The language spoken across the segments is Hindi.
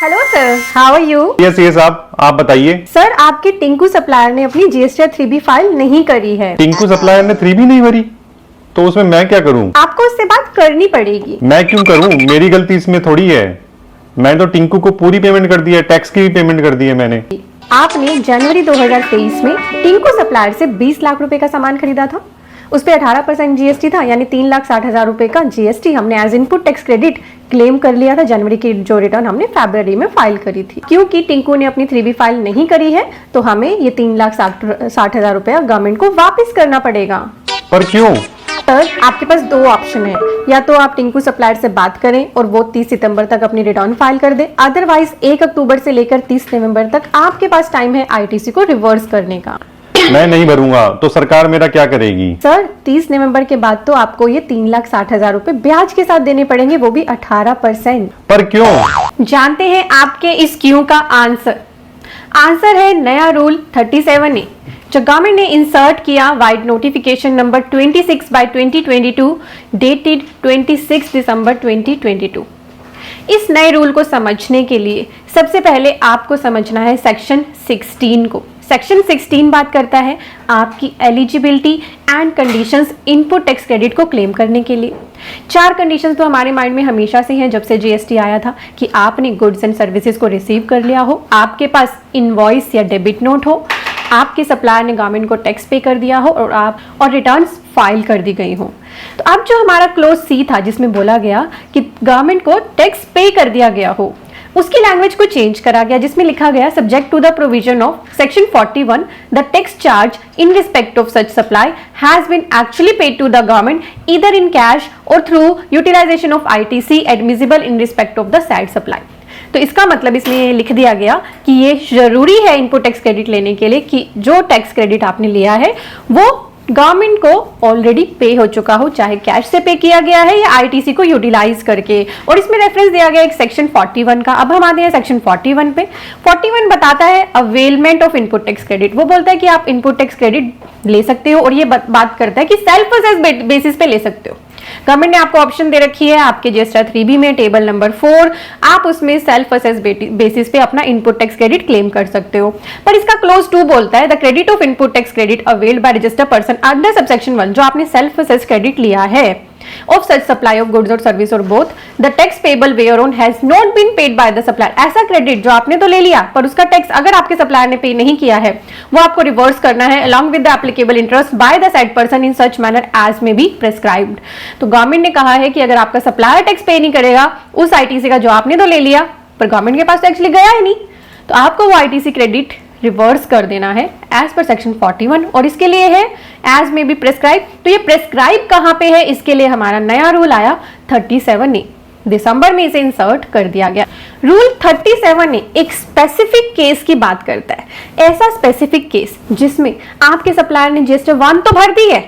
Hello sir, how are you? Yes आप बताइए। सर, आपके टिंकू सप्लायर ने अपनी जीएसटी 3B फाइल नहीं करी है। टिंकू सप्लायर ने 3B नहीं भरी, तो उसमें मैं क्या करूं? आपको उससे बात करनी पड़ेगी। मैं क्यों करूं? मेरी गलती इसमें थोड़ी है। मैं तो टिंकू को पूरी पेमेंट कर दी है, टैक्स की भी पेमेंट कर दी है मैंने। आपने जनवरी 2023 में टिंकू सप्लायर से 20 लाख रुपए का सामान खरीदा था। उस पर 18% जीएसटी था, यानी 3,60,000 रुपए का जीएसटी हमने as input tax credit claim कर लिया था। जनवरी की जो रिटर्न हमने फरवरी में फाइल करी थी। क्योंकि टिंकू ने अपनी 3B फाइल नहीं करी है, तो हमें ये 3,60,000 रुपया गवर्नमेंट को वापस करना पड़ेगा। पर क्यों? सर, आपके पास दो ऑप्शन है, या तो आप टिंकू सप्लायर से बात करें और वो 30 सितंबर तक अपनी रिटर्न फाइल कर दे, अदरवाइज 1 अक्टूबर से लेकर 30 नवंबर तक आपके पास टाइम है आईटीसी को रिवर्स करने का। मैं नहीं भरूंगा तो सरकार मेरा क्या करेगी? सर, 30 नवंबर के बाद तो आपको ये 3,60,000 रुपए ब्याज के साथ देने पड़ेंगे, वो भी 18%। पर क्यों? जानते हैं आपके इस क्यों का आंसर? आंसर है नया रूल 37A, जो गवर्नमेंट ने इंसर्ट किया वाइड नोटिफिकेशन नंबर 26/2022 डेटेड 26 दिसंबर 2022। इस नए रूल को समझने के लिए सबसे पहले आपको समझना है सेक्शन 16 को। सेक्शन 16 बात करता है आपकी eligibility and conditions input tax credit को क्लेम करने के लिए। 4 कंडीशंस तो हमारे माइंड में हमेशा से हैं जब से जीएसटी आया था, कि आपने गुड्स एंड सर्विसेज को रिसीव कर लिया हो, आपके पास इनवॉइस या डेबिट नोट हो, आपके सप्लायर ने गवर्नमेंट को टैक्स पे कर दिया हो और रिटर्न्स फाइल कर दी गई हो। तो अब जो हमारा क्लोज सी था जिसमें बोला गया कि गवर्नमेंट को टैक्स पे कर दिया गया हो, उसकी लैंग्वेज को चेंज करा गया, जिसमें लिखा गया subject to the provision of section 41 the tax charge in respect of such supply has been actually paid to the government either in cash or through utilisation of ITC admissible in respect of the said supply. तो इसका मतलब इसमें ये लिख दिया गया कि ये जरूरी है इनपुट टैक्स क्रेडिट लेने के लिए कि जो टैक्स क्रेडिट आपने लिया है वो गवर्नमेंट को ऑलरेडी पे हो चुका हो, चाहे कैश से पे किया गया है या आईटीसी को यूटिलाइज करके। और इसमें रेफरेंस दिया गया एक सेक्शन 41 का। अब हम आते हैं सेक्शन 41 पे। 41 बताता है availment of input tax credit. वो बोलता है कि आप इनपुट टैक्स क्रेडिट ले सकते हो, और ये बात करता है कि सेल्फ असेस बेसिस पे ले सकते हो। गवर्नमेंट ने आपको ऑप्शन दे रखी है आपके जीएसटी 3B में टेबल नंबर 4, आप उसमें सेल्फ असेस बेसिस पे अपना इनपुट टैक्स क्रेडिट क्लेम कर सकते हो। पर इसका क्लोज 2 बोलता है the credit of input tax credit availed by registered person under subsection 1, जो आपने सेल्फ असेस क्रेडिट लिया है of such supply of goods or service or both, the tax payable whereon has not been paid by the supplier। ऐसा क्रेडिट जो आपने तो ले लिया पर उसका टैक्स अगर आपके सप्लायर ने पे नहीं किया है, वो आपको रिवर्स करना है along with the applicable interest by the said person in such manner as may be prescribed। तो गवर्नमेंट ने कहा है कि अगर आपका सप्लायर टैक्स पे नहीं करेगा उस आईटीसी का जो आपने तो ले लिया, पर गवर्नमेंट के पास तो एक्चुअली गया ही नहीं, तो आपको वो आईटीसी क्रेडिट रिवर्स कर देना है एज पर सेक्शन 41, और इसके लिए है एज में बी प्रेस्क्राइब। तो ये प्रेस्क्राइब कहां पे है, इसके लिए हमारा नया रूल आया 37A, दिसंबर में इसे इंसर्ट कर दिया गया। रूल 37A एक स्पेसिफिक केस की बात करता है, ऐसा स्पेसिफिक केस जिसमें आपके सप्लायर ने जीएसटी 1 तो भर दी है,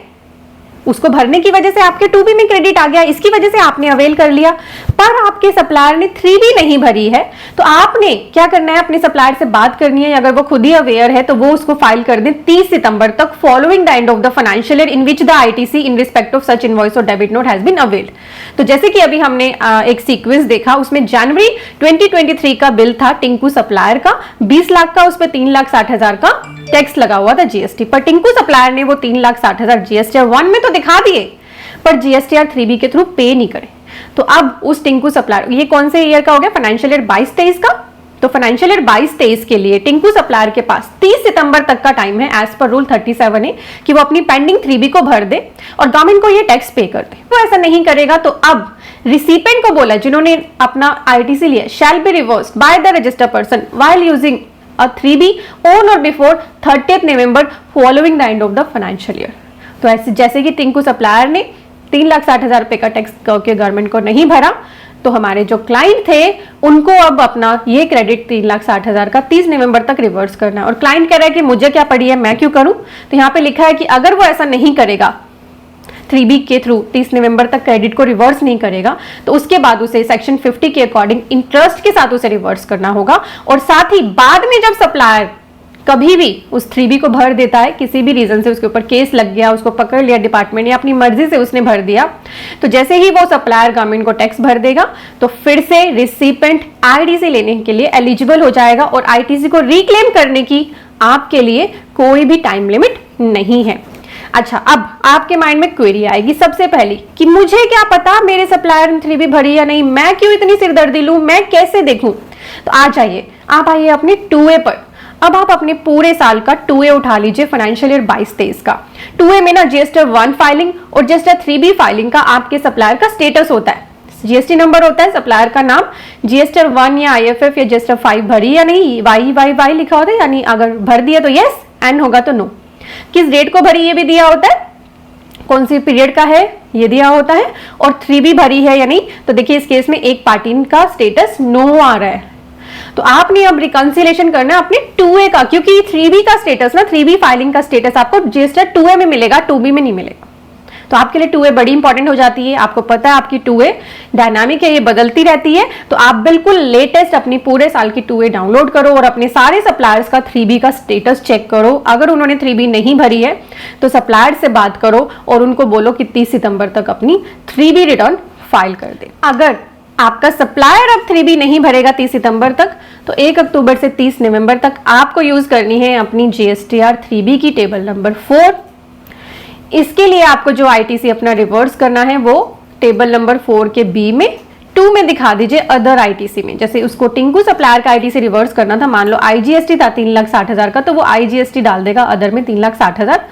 उसको भरने की वजह से आपके 2B में क्रेडिट आ गया, इसकी वजह से आपने अवेल कर लिया, पर आपके सप्लायर ने 3B नहीं भरी है, तो आपने क्या करना है, अपने सप्लायर से बात करनी है। अगर वो खुद ही अवेयर है तो वो उसको फाइल कर दें 30 सितंबर तक following the end of the financial year in which the ITC in respect of such invoice or debit note has been availed. तो जैसे कि अभी हमने एक सीक्वेंस देखा, उसमें जनवरी 2023 का बिल था टिंकू सप्लायर का 20 लाख का, उस पर 3,60,000 का टैक्स लगा हुआ था जीएसटी पर। टिंकू सप्लायर ने वो 3,60,000 जीएसटी 1 में तो दिखा दिए, पर जीएसटी 3B के थ्रू पे नहीं करे। तो अब उस टिंकू सप्लायर, ये कौन से ईयर का हो गया, फाइनेंशियल ईयर 22-23 का। तो फाइनेंशियल ईयर 22-23 के लिए टिंकू सप्लायर के पास 30 सितंबर तक का टाइम है एज पर रूल 37A कि वो अपनी पेंडिंग 3B को भर दे और गवर्नमेंट को ये टैक्स पे कर दे। वो ऐसा नहीं करेगा तो अब रिसिपेंट को बोला, जिन्होंने अपना आईटीसी लिया, shall be reversed by the registered person while using a 3B on or before 30th November following the end of the financial year। तो ऐसे जैसे कि टिंकू सप्लायर ने 3,60,000 रुपए का टैक्स के गवर्नमेंट को नहीं भरा, तो हमारे जो क्लाइंट थे उनको अब अपना ये क्रेडिट 3,60,000 का 30 नवंबर तक रिवर्स करना है। और क्लाइंट कह रहा है कि मुझे क्या पड़ी है, मैं क्यों करूं, तो यहाँ पे लिखा है कि अगर वो ऐसा नहीं करेगा 3B के थ्रू 30 नवंबर तक क्रेडिट को रिवर्स नहीं करेगा, तो उसके बाद उसे सेक्शन 50 के अकॉर्डिंग इंटरेस्ट के साथ उसे रिवर्स करना होगा। और साथ ही बाद में जब सप्लायर कभी भी उस 3B को भर देता है, किसी भी रीजन से उसके ऊपर केस लग गया, उसको पकड़ लिया डिपार्टमेंट या अपनी मर्जी से उसने भर दिया, तो जैसे ही वो सप्लायर गवर्नमेंट को टैक्स भर देगा तो फिर से रिसिपेंट आईटीसी लेने के लिए एलिजिबल हो जाएगा और आईटीसी को रिक्लेम करने की आपके लिए कोई भी टाइम लिमिट नहीं है। अच्छा, अब आपके माइंड में क्वेरी आएगी सबसे पहली कि मुझे क्या पता मेरे सप्लायर ने 3B भरी या नहीं, मैं क्यों इतनी सिरदर्दी लूं, मैं कैसे देखूं। तो आप आइए अपने 2A पर। अब आप अपने पूरे साल का 2A उठा लीजिए, फाइनेंशियल ईयर 22-23 का। 2A में ना GST 1 फाइलिंग और GST 3B फाइलिंग का आपके सप्लायर का स्टेटस होता है, जीएसटी नंबर होता है, सप्लायर का नाम, GST 1 या IFF या GST 5 भरी या नहीं, YYY लिखा होता है, यानी अगर भर दिया तो यस, एन होगा तो नो। किस डेट को भरी ये भी दिया होता है, कौन सी पीरियड का है ये दिया होता है, और 3B भरी है या नहीं। तो देखिए इस केस में एक पार्टी का स्टेटस नो आ रहा है, तो आपने अब रिकंसिलेशन करना है अपने 2A का, क्योंकि 3B का स्टेटस ना, 3B फाइलिंग का स्टेटस आपको GST 2A में मिलेगा, 2B में नहीं मिलेगा। तो आपके लिए 2A बड़ी इंपॉर्टेंट हो जाती है। आपको पता है आपकी 2A डायनामिक है, ये बदलती रहती है, तो आप बिल्कुल लेटेस्ट अपनी पूरे साल की 2A डाउनलोड करो और अपने सारे सप्लायर्स का 3B का स्टेटस चेक करो। अगर उन्होंने 3B नहीं भरी है तो सप्लायर से बात करो और उनको बोलो कि 30 सितंबर तक अपनी 3B रिटर्न फाइल कर दे। अगर आपका सप्लायर अब 3B नहीं भरेगा 30 सितंबर तक, तो 1 अक्टूबर से 30 नवंबर तक आपको यूज करनी है अपनी GSTR 3B की टेबल नंबर 4। इसके लिए आपको जो आईटीसी अपना रिवर्स करना है वो टेबल नंबर 4 के B में 2 में दिखा दीजिए अदर आईटीसी में। जैसे उसको टिंकू सप्लायर का आईटीसी रिवर्स करना था, मान लो IGST था 3,60,000 का, तो वो IGST डाल देगा अदर में 3,60,000।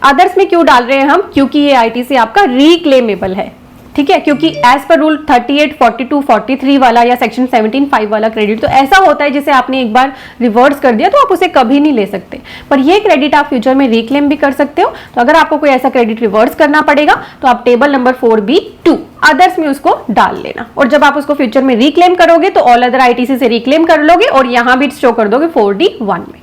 अदर्स में क्यों डाल रहे हैं हम, क्योंकि ये आईटीसी आपका रिक्लेमेबल है, ठीक है, क्योंकि एज पर रूल 38, 42, 43 वाला या सेक्शन 17(5) वाला क्रेडिट तो ऐसा होता है जिसे आपने एक बार रिवर्स कर दिया तो आप उसे कभी नहीं ले सकते, पर ये क्रेडिट आप फ्यूचर में रिक्लेम भी कर सकते हो। तो अगर आपको कोई ऐसा क्रेडिट रिवर्स करना पड़ेगा तो आप टेबल नंबर 4B2 अदर्स में उसको डाल लेना, और जब आप उसको फ्यूचर में रिक्लेम करोगे तो ऑल अदर आईटीसी से रिक्लेम कर लोगे और यहां भी शो कर दोगे 4D1 में।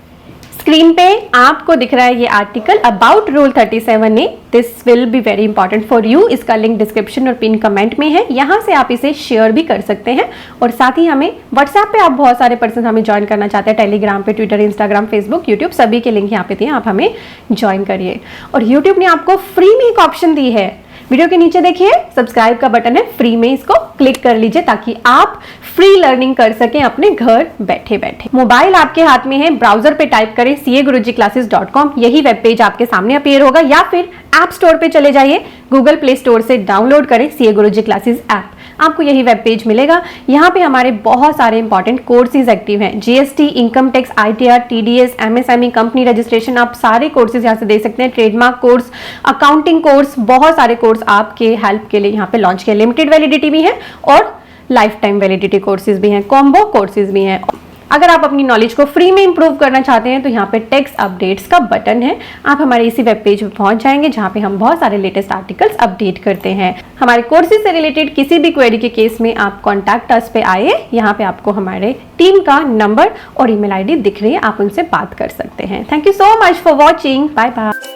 स्क्रीन पे आपको दिख रहा है ये article about rule 37A। This will be very important for you. इसका लिंक डिस्क्रिप्शन और पिन कमेंट में है, यहाँ से आप इसे शेयर भी कर सकते हैं। और साथ ही हमें व्हाट्सएप पे आप बहुत सारे पर्सन हमें ज्वाइन करना चाहते हैं, टेलीग्राम पे, ट्विटर, इंस्टाग्राम, फेसबुक, यूट्यूब, सभी के लिंक यहाँ पे दिए, आप हमें ज्वाइन करिए। और यूट्यूब ने आपको फ्री में एक ऑप्शन दी है, वीडियो के नीचे देखिए सब्सक्राइब का बटन है, फ्री में इसको क्लिक कर लीजिए ताकि आप फ्री लर्निंग कर सकें अपने घर बैठे बैठे। मोबाइल आपके हाथ में है, ब्राउजर पे टाइप करें CAGurujiClasses.com, यही वेब पेज आपके सामने अपीयर होगा, या फिर ऐप स्टोर पे चले जाइए, गूगल प्ले स्टोर से डाउनलोड करें CA Guruji Classes ऐप, आपको यही वेब पेज मिलेगा। यहाँ पे हमारे बहुत सारे इंपॉर्टेंट कोर्सेज एक्टिव हैं, GST, income tax, ITR, TDS, MSME, company registration, आप सारे कोर्सेज यहाँ से दे सकते हैं, ट्रेडमार्क कोर्स, अकाउंटिंग कोर्स, बहुत सारे कोर्स आपके हेल्प के लिए यहाँ पे लॉन्च किए। लिमिटेड वैलिडिटी भी है और लाइफ टाइम वैलिडिटी कोर्सेज भी हैं, कॉम्बो कोर्सेज भी हैं। अगर आप अपनी नॉलेज को फ्री में इंप्रूव करना चाहते हैं तो यहाँ पे टेक्स्ट अपडेट्स का बटन है, आप हमारे इसी वेब पेज पे पहुंच जाएंगे जहाँ पे हम बहुत सारे लेटेस्ट आर्टिकल्स अपडेट करते हैं। हमारे कोर्सेज से रिलेटेड किसी भी क्वेरी के केस में आप कॉन्टैक्ट अस पे आए, यहाँ पे आपको हमारे टीम का नंबर और email ID दिख रही है, आप उनसे बात कर सकते हैं। Thank you so much for watching, bye bye.